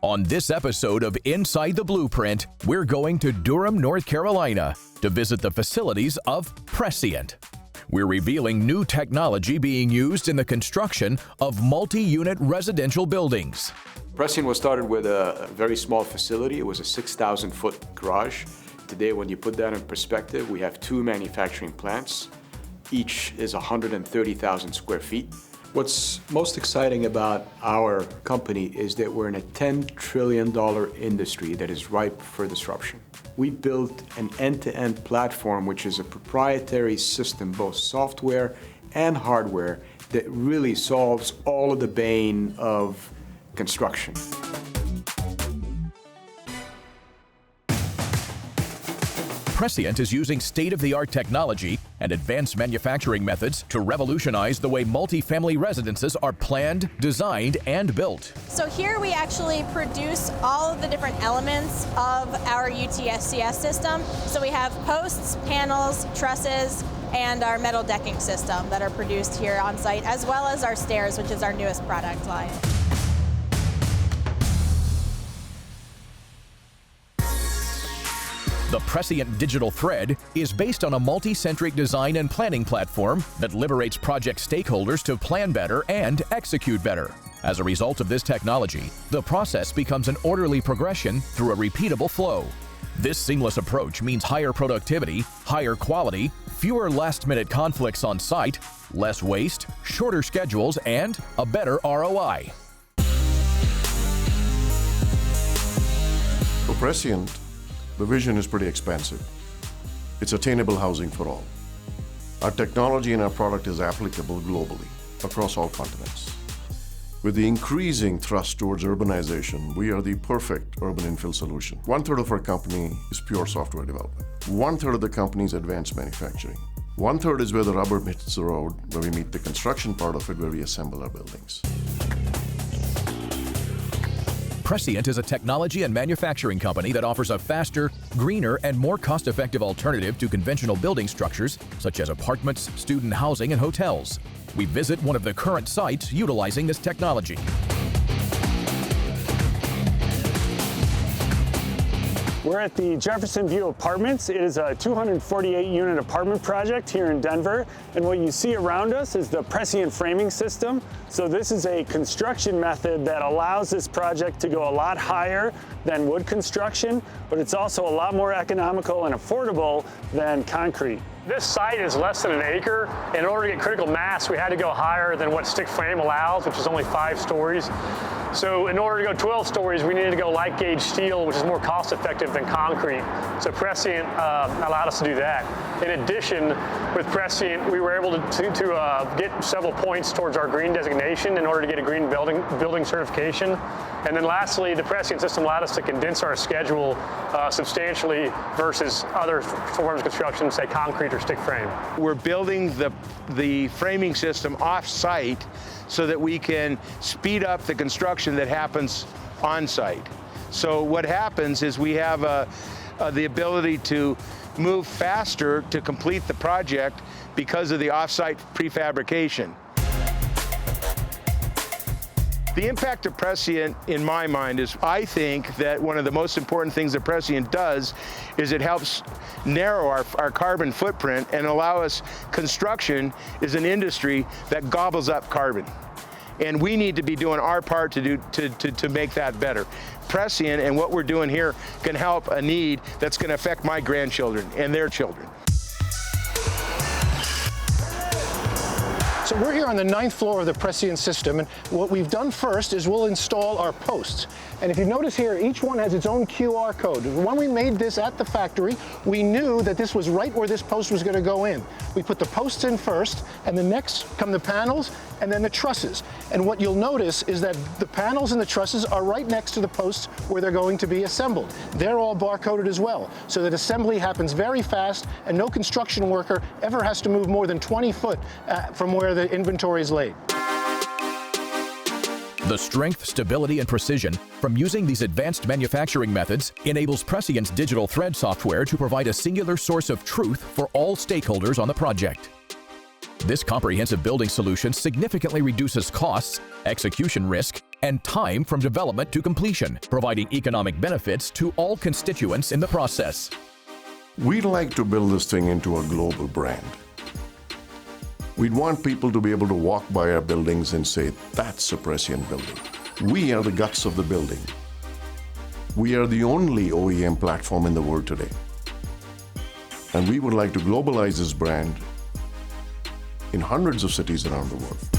On this episode of Inside the Blueprint, we're going to Durham, North Carolina to visit the facilities of Prescient. We're revealing new technology being used in the construction of multi-unit residential buildings. Prescient was started with a very small facility. It was a 6,000-foot garage. Today, when you put that in perspective, we have 2 manufacturing plants. Each is 130,000 square feet. What's most exciting about our company is that we're in a $10 trillion industry that is ripe for disruption. We built an end-to-end platform, which is a proprietary system, both software and hardware, that really solves all of the bane of construction. Prescient is using state-of-the-art technology and advanced manufacturing methods to revolutionize the way multifamily residences are planned, designed, and built. So here we actually produce all of the different elements of our UTSCS system. So we have posts, panels, trusses, and our metal decking system that are produced here on site, as well as our stairs, which is our newest product line. The Prescient digital thread is based on a multi-centric design and planning platform that liberates project stakeholders to plan better and execute better. As a result of this technology, the process becomes an orderly progression through a repeatable flow. This seamless approach means higher productivity, higher quality, fewer last-minute conflicts on site, less waste, shorter schedules, and a better ROI. For Prescient, the vision is pretty expansive. It's attainable housing for all. Our technology and our product is applicable globally, across all continents. With the increasing thrust towards urbanization, we are the perfect urban infill solution. 1/3 of our company is pure software development. 1/3 of the company is advanced manufacturing. 1/3 is where the rubber meets the road, where we meet the construction part of it, where we assemble our buildings. Prescient is a technology and manufacturing company that offers a faster, greener, and more cost-effective alternative to conventional building structures such as apartments, student housing, and hotels. We visit one of the current sites utilizing this technology. We're at the Jefferson View Apartments. It is a 248-unit apartment project here in Denver. And what you see around us is the Prescient framing system. So this is a construction method that allows this project to go a lot higher than wood construction, but it's also a lot more economical and affordable than concrete. This site is less than an acre. In order to get critical mass, we had to go higher than what stick frame allows, which is only 5 stories. So in order to go 12 stories, we needed to go light gauge steel, which is more cost effective than concrete. So Prescient allowed us to do that. In addition, with Prescient, we were able to get several points towards our green designation in order to get a green building certification. And then lastly, the Prescient system allowed us to condense our schedule substantially versus other forms of construction, say concrete or stick frame. We're building the framing system off-site so that we can speed up the construction that happens on-site. So what happens is we have the ability to move faster to complete the project because of the off-site prefabrication. The impact of Prescient, in my mind, is I think that one of the most important things that Prescient does is it helps narrow our carbon footprint and allow us. Construction is an industry that gobbles up carbon. And we need to be doing our part to make that better. Prescient and what we're doing here can help a need that's going to affect my grandchildren and their children. So we're here on the 9th floor of the Prescient system, and what we've done first is we'll install our posts. And if you notice here, each one has its own QR code. When we made this at the factory, we knew that this was right where this post was going to go in. We put the posts in first, and then next come the panels, and then the trusses. And what you'll notice is that the panels and the trusses are right next to the posts where they're going to be assembled. They're all barcoded as well, so that assembly happens very fast, and no construction worker ever has to move more than 20 foot from where the inventory is laid. The strength, stability, and precision from using these advanced manufacturing methods enables Prescient's digital thread software to provide a singular source of truth for all stakeholders on the project. This comprehensive building solution significantly reduces costs, execution risk, and time from development to completion, providing economic benefits to all constituents in the process. We'd like to build this thing into a global brand. We'd want people to be able to walk by our buildings and say, that's a Prescient building. We are the guts of the building. We are the only OEM platform in the world today. And we would like to globalize this brand in hundreds of cities around the world.